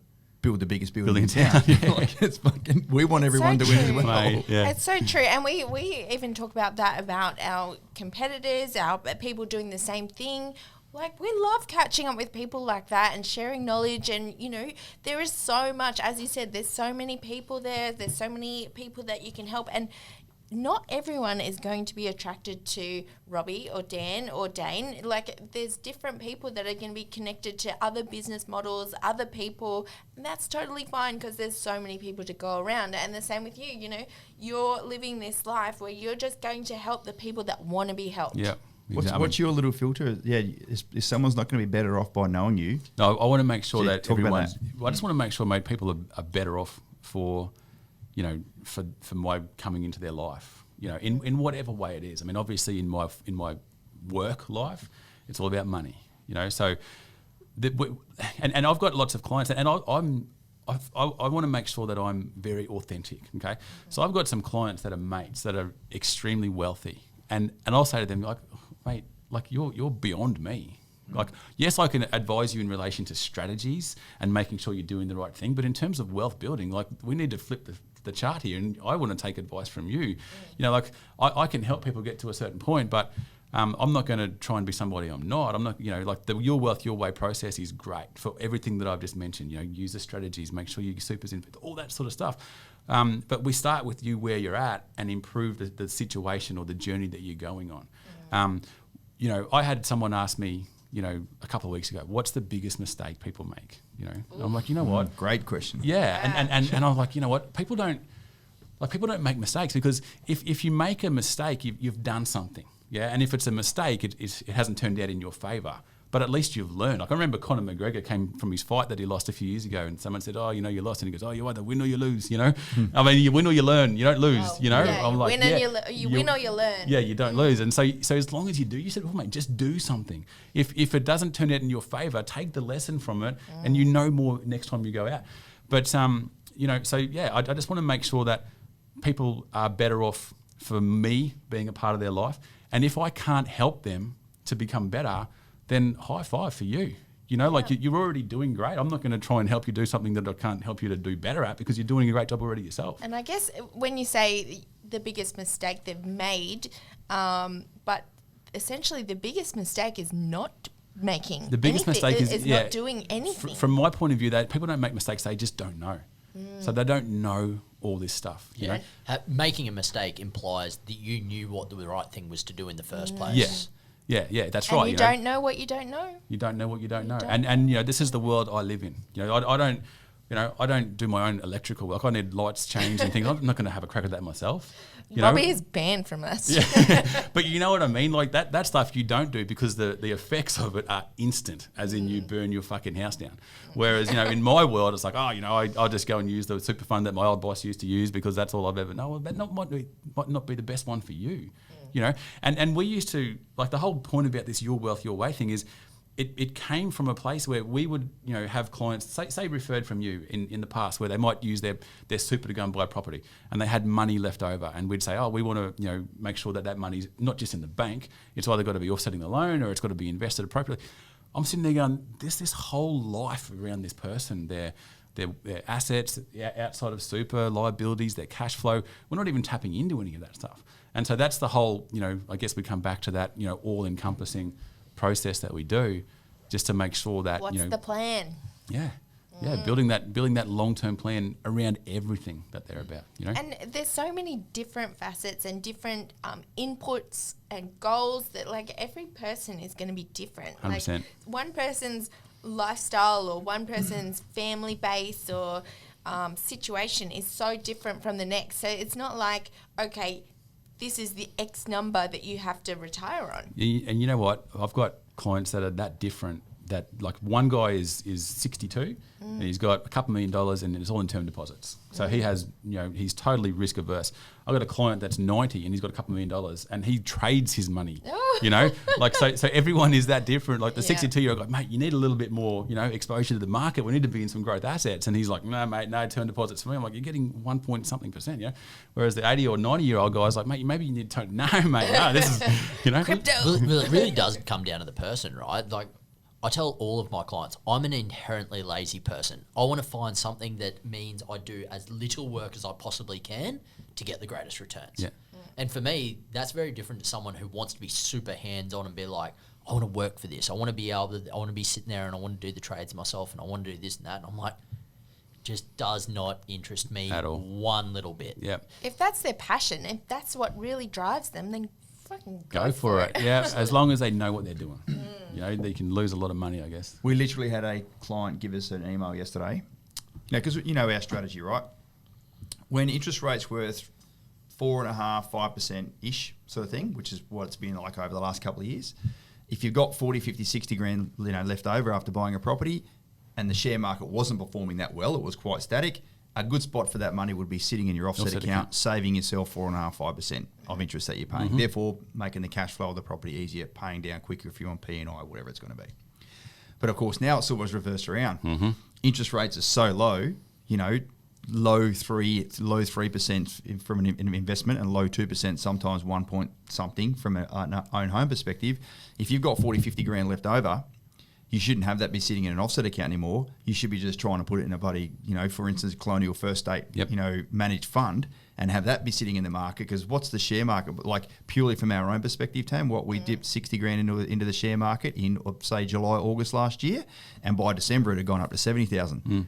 build the biggest building in town. Like it's fucking, we want everyone to win as well. Mate, yeah. It's so true. And we even talk about that, about our competitors, our people doing the same thing. Like, we love catching up with people like that and sharing knowledge. And, you know, there is so much, as you said, there's so many people there. There's so many people that you can help. And not everyone is going to be attracted to Robbie or Dan or Dane. Like, there's different people that are going to be connected to other business models, other people, and that's totally fine because there's so many people to go around. And the same with you, you know, you're living this life where you're just going to help the people that want to be helped. Yeah. Exactly. What's your little filter? Yeah, if someone's not going to be better off by knowing you. No, I want to make sure that everyone's. I just want to make sure, mate, people are better off for, you know, for my coming into their life. You know, in whatever way it is. I mean, obviously, in my work life, it's all about money. You know, so and I've got lots of clients, and I want to make sure that I'm very authentic. Okay, so I've got some clients that are mates that are extremely wealthy, and I'll say to them like, mate, like you're beyond me. Like, yes, I can advise you in relation to strategies and making sure you're doing the right thing, but in terms of wealth building, like we need to flip the chart here, and I want to take advice from you. You know, like I can help people get to a certain point, but I'm not going to try and be somebody I'm not. I'm not, you know, like the Your Wealth Your Way process is great for everything that I've just mentioned. You know, use the strategies, make sure you supers in, all that sort of stuff. But we start with you where you're at and improve the situation or the journey that you're going on. You know, I had someone ask me, you know, a couple of weeks ago, what's the biggest mistake people make? You know, and I'm like, you know what? Great question. Yeah, and I'm like, you know what? People don't make mistakes because if you make a mistake, you've done something. Yeah, and if it's a mistake, it hasn't turned out in your favour. But at least you've learned. Like I remember Conor McGregor came from his fight that he lost a few years ago, and someone said, "Oh, you know, you lost," and he goes, "Oh, you either win or you lose." You know, I mean, you win or you learn. You don't lose. You know, yeah, I'm like, you win or you learn. Yeah, you don't lose. And so as long as you do, you said, "Oh, mate, just do something." If it doesn't turn out in your favour, take the lesson from it, and you know more next time you go out. But you know, so yeah, I just want to make sure that people are better off for me being a part of their life, and if I can't help them to become better, then high five for you. You know, like you're already doing great. I'm not going to try and help you do something that I can't help you to do better at because you're doing a great job already yourself. And I guess when you say the biggest mistake they've made, but essentially the biggest mistake is not making the biggest mistake is not doing anything. From my point of view, that people don't make mistakes; they just don't know. So they don't know all this stuff. You know, making a mistake implies that you knew what the right thing was to do in the first place. Yes. Yeah, that's right. And you don't know what you don't know. You don't know what you don't know. And you know, this is the world I live in. You know, I don't do my own electrical work. I need lights changed and things. I'm not going to have a crack at that myself. Robbie is banned from us. Yeah. But you know what I mean? Like that stuff you don't do because the effects of it are instant, as in you burn your fucking house down. Whereas, you know, in my world, it's like, oh, you know, I'll just go and use the super fund that my old boss used to use because that's all I've ever known. That might not be the best one for you. You know, and we used to, like, the whole point about this Your Wealth Your Way thing is it came from a place where we would, you know, have clients, say referred from you in the past, where they might use their super to go and buy property and they had money left over, and we'd say, oh, we want to, you know, make sure that money's not just in the bank, it's either got to be offsetting the loan or it's got to be invested appropriately. I'm sitting there going, there's this whole life around this person, their assets outside of super, liabilities, their cash flow. We're not even tapping into any of that stuff. And so that's the whole, you know, I guess we come back to that, you know, all-encompassing process that we do just to make sure that, what's you know. the plan? Yeah. Yeah, building that long-term plan around everything that they're about, you know. And there's so many different facets and different inputs and goals that, like, every person is going to be different. 100%. Like, one person's lifestyle or one person's family base or situation is so different from the next. So it's not like, okay, this is the X number that you have to retire on. And you know what? I've got clients that are that different that like one guy is 62 and he's got a couple $1 million and it's all in term deposits. So he has, he's totally risk averse. I've got a client that's 90 and he's got a couple $1 million and he trades his money, so everyone is that different. Like the 62-year-old guy, mate, you need a little bit more, exposure to the market. We need to be in some growth assets. And he's like, no, mate, no term deposits for me. I'm like, you're getting 1 point something percent, Whereas the 80 or 90-year-old guy's like, mate, maybe you need to, no, mate, no, this is, Crypto. Well, it really does come down to the person, right? Like, I tell all of my clients, I'm an inherently lazy person. I want to find something that means I do as little work as I possibly can to get the greatest returns. Yeah. And for me, that's very different to someone who wants to be super hands-on and be like, I want to work for this. I want to be able to, I want to be sitting there and I want to do the trades myself and I want to do this and that. And I'm like, just does not interest me at all. One little bit. Yeah. If that's their passion, if that's what really drives them, then fucking go for it. Yeah, as long as they know what they're doing. They can lose a lot of money, I guess. We literally had a client give us an email yesterday. Because our strategy, right? When interest rates were 4.5%, 5%-ish sort of thing, which is what it's been like over the last couple of years, if you've got 40, 50, 60 grand left over after buying a property and the share market wasn't performing that well, it was quite static, a good spot for that money would be sitting in your offset account, saving yourself 4.5%, 5% of interest that you're paying. Therefore, making the cash flow of the property easier, paying down quicker if you're on P&I, whatever it's going to be. But of course, now it's always reversed around. Interest rates are so low, low 3% from an investment and low 2%, sometimes 1 point something from an own home perspective. If you've got 40, 50 grand left over, you shouldn't have that be sitting in an offset account anymore. You should be just trying to put it in a bloody, for instance, Colonial First State, managed fund and have that be sitting in the market. Because what's the share market? Like purely from our own perspective, Tam, we dipped 60 grand into the share market in, say, July, August last year. And by December, it had gone up to 70,000.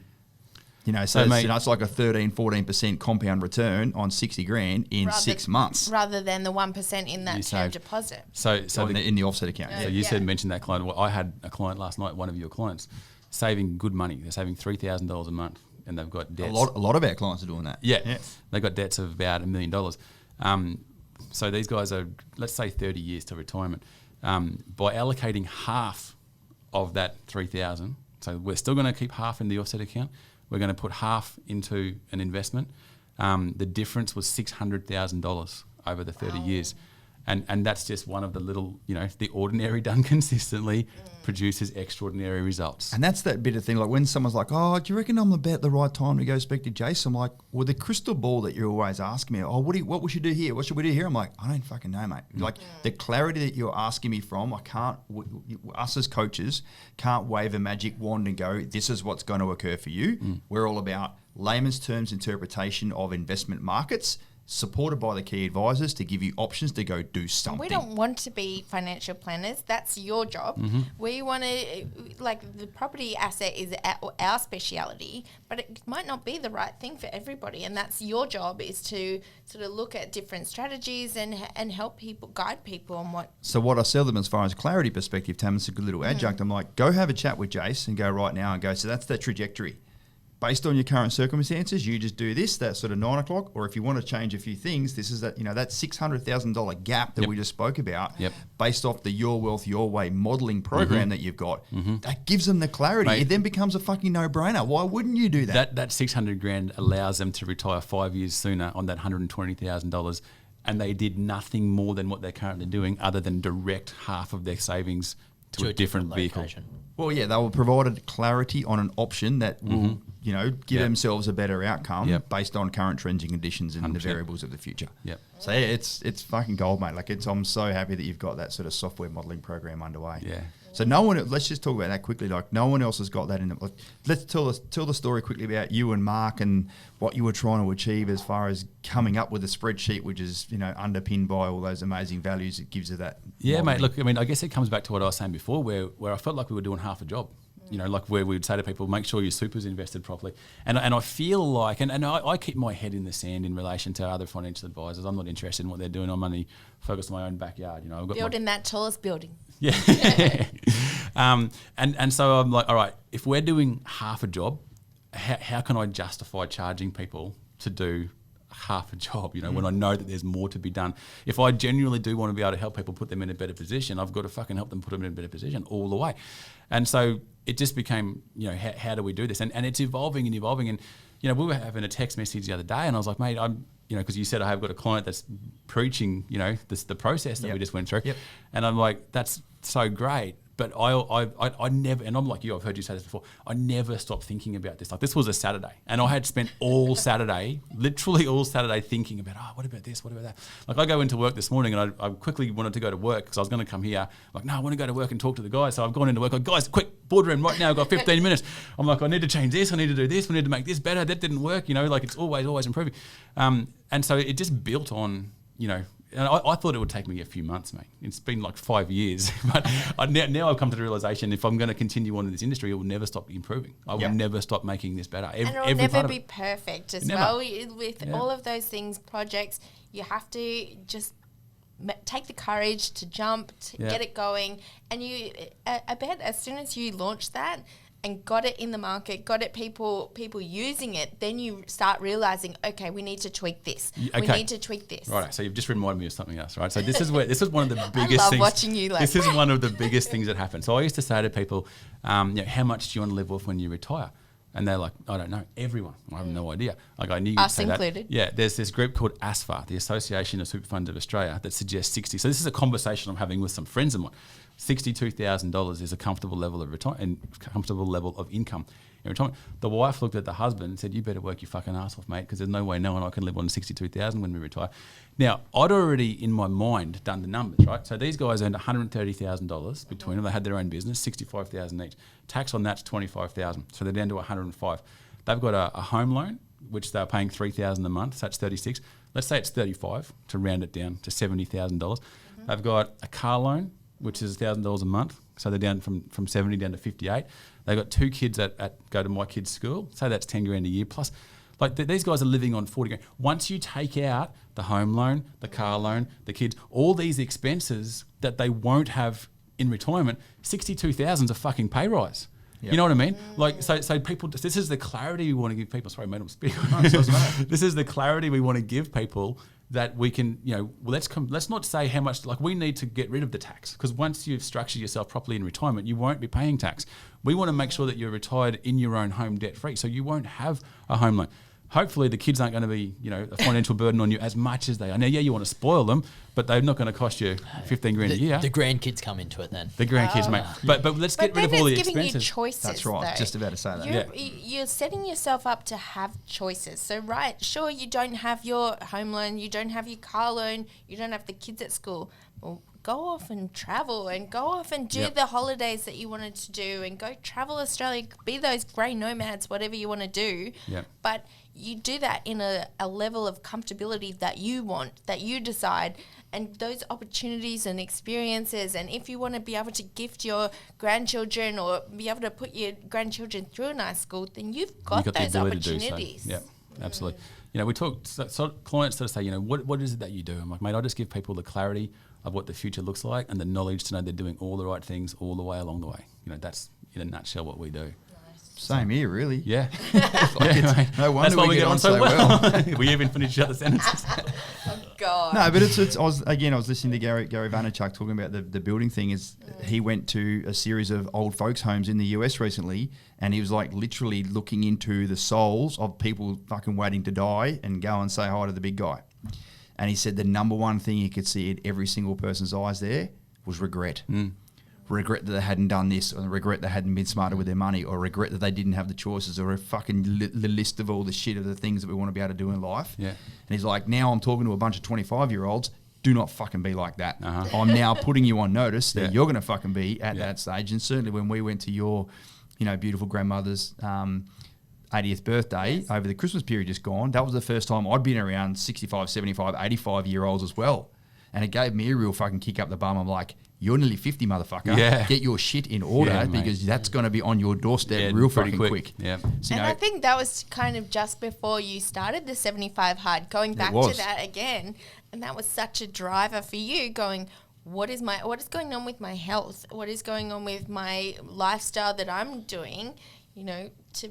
So it's like a 13, 14% compound return on 60 grand in 6 months. Rather than the 1% in that term deposit. So in the offset account. So you mentioned that client. Well, I had a client last night, one of your clients, saving good money. They're saving $3,000 a month and they've got debts. A lot of our clients are doing that. Yeah. They've got debts of about $1 million. So these guys are, let's say, 30 years to retirement. By allocating half of that $3,000, so we're still going to keep half in the offset account. We're going to put half into an investment. The difference was $600,000 over the 30 years. And that's just one of the little, the ordinary done consistently produces extraordinary results. And that's that bit of thing, like when someone's like, oh, do you reckon I'm about the right time to go speak to Jace? I'm like, well, the crystal ball that you're always asking me, what we should do here? What should we do here? I'm like, I don't fucking know, mate. Like the clarity that you're asking me from, us as coaches can't wave a magic wand and go, this is what's going to occur for you. We're all about layman's terms interpretation of investment markets, supported by the key advisors to give you options to go do something. We don't want to be financial planners. That's your job. We want to, the property asset is our speciality, but it might not be the right thing for everybody. And that's your job, is to sort of look at different strategies and help people, guide people on what. So what I sell them as far as clarity perspective, Tam, it's a good little adjunct. I'm like, go have a chat with Jace and go right now and go, so that's the trajectory. Based on your current circumstances, you just do this, that sort of 9 o'clock, or if you want to change a few things, this is that, that $600,000 gap that we just spoke about, based off the Your Wealth, Your Way modeling program that you've got, that gives them the clarity. Mate, it then becomes a fucking no-brainer. Why wouldn't you do that? That 600 grand allows them to retire 5 years sooner on that $120,000, and they did nothing more than what they're currently doing other than direct half of their savings to a different vehicle. Well, yeah, they will provide clarity on an option that will, give themselves a better outcome based on current trends and conditions and 100%. The variables of the future. So yeah, it's fucking gold, mate. Like I'm so happy that you've got that sort of software modelling program underway. Yeah. So let's just talk about that quickly. Like no one else has got that in it. Like, let's tell the story quickly about you and Mark and what you were trying to achieve as far as coming up with a spreadsheet, which is, underpinned by all those amazing values it gives you that. Yeah, modelling. Mate, look, I guess it comes back to what I was saying before, where I felt like we were doing half a job. Where we would say to people, make sure your super's invested properly. And I feel like, and I keep my head in the sand in relation to other financial advisors. I'm not interested in what they're doing. I'm only focused on my own backyard. I've got building that tallest building. Yeah. And so I'm like, all right, if we're doing half a job, how can I justify charging people to do half a job, when I know that there's more to be done. If I genuinely do want to be able to help people put them in a better position, I've got to fucking help them put them in a better position all the way. And so it just became, how do we do this? And it's evolving and evolving. And, we were having a text message the other day and I was like, mate, I'm, because you said I have got a client that's preaching, the process that we just went through. Yep. And I'm like, that's so great. But I never, and I'm like you, I've heard you say this before, I never stopped thinking about this. Like this was a Saturday and I had spent all Saturday, literally all Saturday thinking about, what about this, what about that? Like I go into work this morning and I quickly wanted to go to work because I was going to come here. Like, no, I want to go to work and talk to the guys. So I've gone into work, like, guys, quick, boardroom right now, I've got 15 minutes. I'm like, I need to change this, I need to do this, we need to make this better. That didn't work, like it's always improving. And so it just built on, and I thought it would take me a few months, mate. It's been like 5 years. But now I've come to the realization if I'm going to continue on in this industry, it will never stop improving. I will never stop making this better. And it will never be perfect as well. With all of those things, projects, you have to just take the courage to jump, to get it going. And I bet as soon as you launch that, and got it in the market, got it people using it, then you start realizing, okay, we need to tweak this. Okay. We need to tweak this. Right. So you've just reminded me of something else, right? So this is one of the biggest things. I love watching you like this is one of the biggest things that happen. So I used to say to people, how much do you want to live off when you retire? And they're like, I don't know. Everyone. I have no idea. Like I knew you'd say included. That. Yeah. There's this group called ASFA, the Association of Super Funds of Australia, that suggests 60. So this is a conversation I'm having with some friends of mine. $62,000 is a comfortable level of comfortable level of income in retirement. The wife looked at the husband and said, "You better work your fucking ass off, mate, because there's no way no one I can live on $62,000 when we retire." Now, I'd already in my mind done the numbers, right? So these guys earned $130,000 between them. They had their own business, $65,000 each. Tax on that's $25,000, so they're down to $105,000. They've got a home loan which they're paying $3,000 a month, so that's $36,000. Let's say it's $35,000 to round it down to $70,000. They've got a car loan, which is $1,000 a month. So they're down from 70 down to 58. They've got 2 kids that go to my kids' school. So that's 10 grand a year. Plus, like these guys are living on 40 grand. Once you take out the home loan, the car loan, the kids, all these expenses that they won't have in retirement, 62,000 is a fucking pay rise. Yep. You know what I mean? Like, so people, this is the clarity we want to give people. Sorry, mate, I'm speaking. This is the clarity we want to give people, that we can, let's not say how much, like we need to get rid of the tax, because once you've structured yourself properly in retirement, you won't be paying tax. We want to make sure that you're retired in your own home debt free, so you won't have a home loan. Hopefully the kids aren't going to be, a financial burden on you as much as they are. Now, you want to spoil them, but they're not going to cost you 15 grand a year. The grandkids come into it then. The grandkids, mate. But let's get rid of all the expenses. But then it's giving you choices. That's right. Though. Just about to say that. You're setting yourself up to have choices. So, sure, you don't have your home loan, you don't have your car loan, you don't have the kids at school. Well, go off and travel and go off and do the holidays that you wanted to do and go travel Australia, be those grey nomads, whatever you want to do. Yep. But you do that in a level of comfortability that you want, that you decide, and those opportunities and experiences. And if you want to be able to gift your grandchildren or be able to put your grandchildren through a nice school, then you've got those opportunities. Yeah, absolutely. We talk, so clients sort of say, what is it that you do? I'm like, mate, I just give people the clarity of what the future looks like and the knowledge to know they're doing all the right things all the way along the way. That's in a nutshell what we do. Same here, really. Yeah. No wonder we get on so well. We even finished out the sentences. Oh, God. No, but I was listening to Gary Vaynerchuk talking about the building thing. He went to a series of old folks' homes in the US recently, and he was like literally looking into the souls of people fucking waiting to die and go and say hi to the big guy. And he said the number one thing he could see in every single person's eyes there was regret. Regret that they hadn't done this, or regret they hadn't been smarter with their money, or regret that they didn't have the choices, or a fucking the list of all the shit of the things that we want to be able to do in life. Yeah. And he's like, now I'm talking to a bunch of 25-year-olds. Do not fucking be like that. I'm now putting you on notice that you're going to fucking be at that stage. And certainly when we went to your, beautiful grandmother's 80th birthday over the Christmas period just gone, that was the first time I'd been around 65, 75, 85-year-olds as well. And it gave me a real fucking kick up the bum. I'm like, you're nearly 50, motherfucker. Yeah. Get your shit in order because that's going to be on your doorstep real fucking quick. Yeah. So, and I think that was kind of just before you started the 75 Hard, going back to that again. And that was such a driver for you going, what is going on with my health? What is going on with my lifestyle that I'm doing, to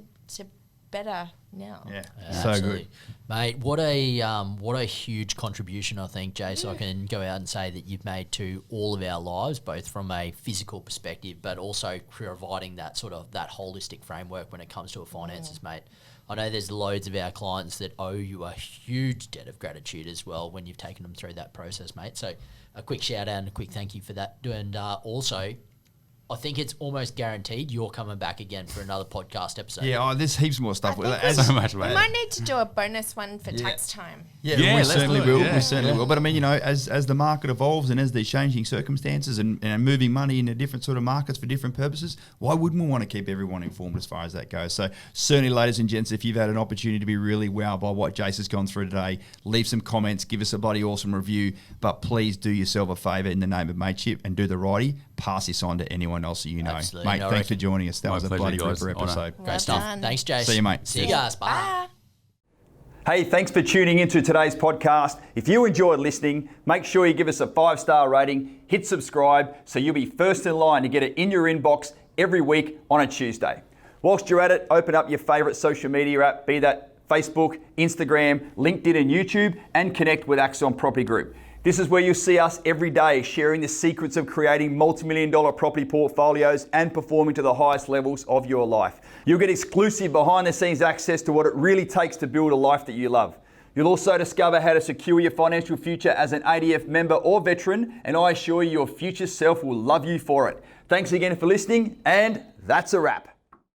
better now. Yeah, Absolutely. so good. Mate, what a huge contribution, I think, Jace. I can go out and say that you've made to all of our lives, both from a physical perspective, but also providing that sort of that holistic framework when it comes to finances, mate. I know there's loads of our clients that owe you a huge debt of gratitude as well when you've taken them through that process, mate. So a quick shout out and a quick thank you for that. And also, I think it's almost guaranteed you're coming back again for another podcast episode. Yeah, there's heaps more stuff. I think As, So much, we mate. might need to do a bonus one for tax time. Yeah, Yeah, we let's certainly do it, will. yeah. We certainly will. But I mean, you know, as the market evolves and as there's changing circumstances and moving money into different sort of markets for different purposes, why wouldn't we want to keep everyone informed as far as that goes? So certainly, ladies and gents, if you've had an opportunity to be really wowed by what Jace has gone through today, leave some comments, give us a bloody awesome review. But please do yourself a favour in the name of mateship and do the righty. Pass this on to anyone else that you know. Absolutely. Mate, No, thanks for joining us. That My was a pleasure, bloody guys. ripper Honour. episode. Great Well stuff. done. Thanks, Jace. See you, mate. See you guys. Bye. Bye. Hey, thanks for tuning into today's podcast. If you enjoyed listening, make sure you give us a 5-star rating, hit subscribe so you'll be first in line to get it in your inbox every week on a Tuesday. Whilst you're at it, open up your favourite social media app, be that Facebook, Instagram, LinkedIn and YouTube, and connect with Axon Property Group. This is where you'll see us every day sharing the secrets of creating multi-million-dollar property portfolios and performing to the highest levels of your life. You'll get exclusive behind-the-scenes access to what it really takes to build a life that you love. You'll also discover how to secure your financial future as an ADF member or veteran, and I assure you your future self will love you for it. Thanks again for listening, and that's a wrap.